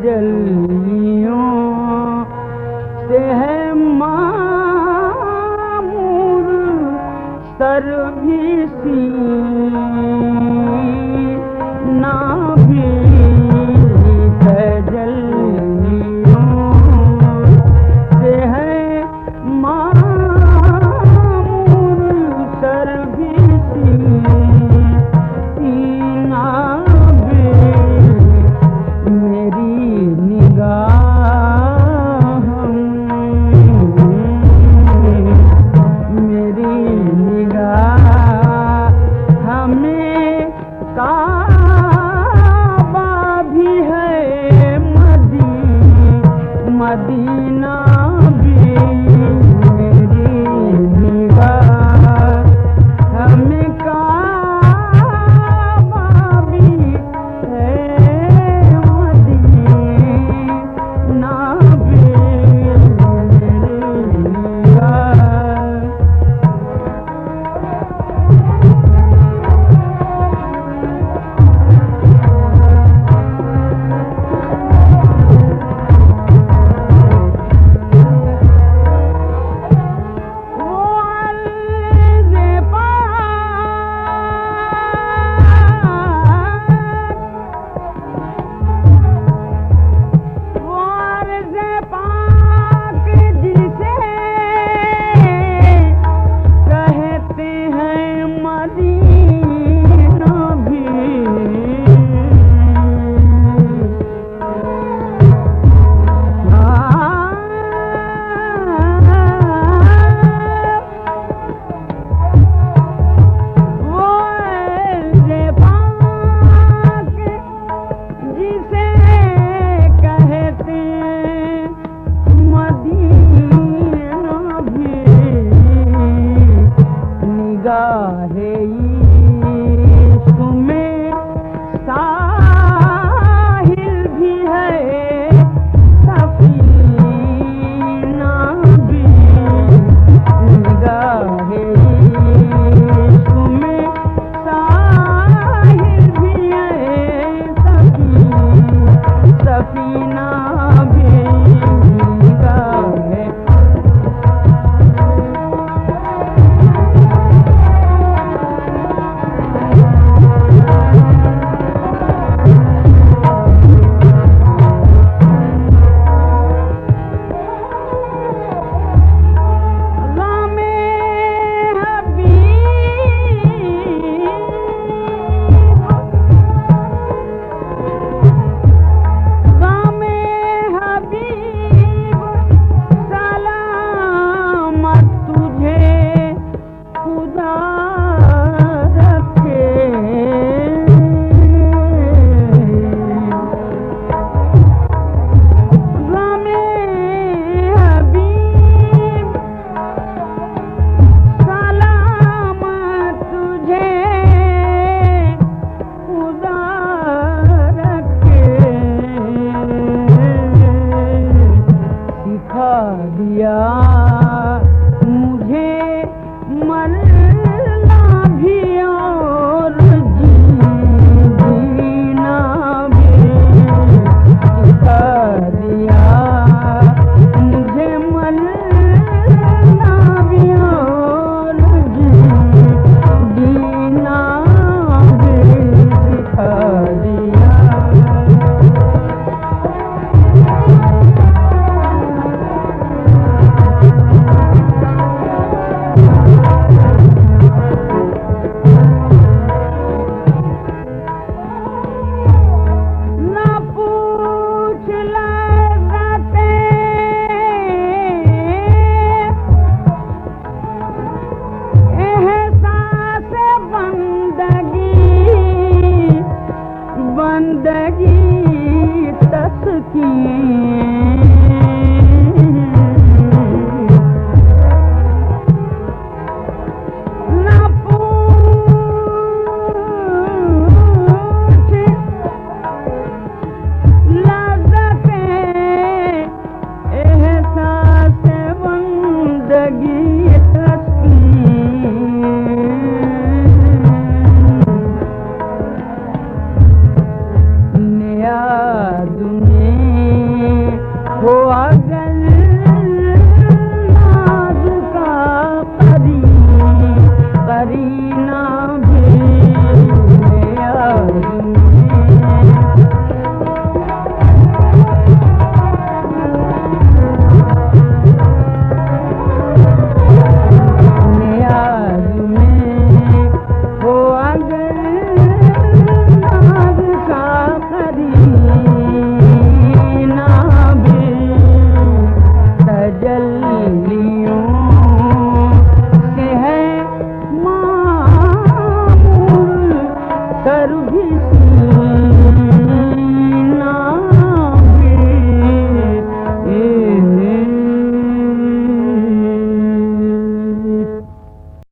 तजल्लियों से है मामूर सर भी सीना भी तजल्लियों से है मामूर सर भी सीना भी मेरी निगाह हमें काबा भी है मदीना भी मेरी निगाह हमें काबा भी है मदीना भी मेरी निगाह इश्क़ में साहिल भी है सफीना भी निगाहे इश्क़ में साहिल भी है सफीना भी निगाहे दिया मुझे मरना भी और जीना भी सिखा दिया मुझे मरना भी और जीना भी सिखा दिया तीलियों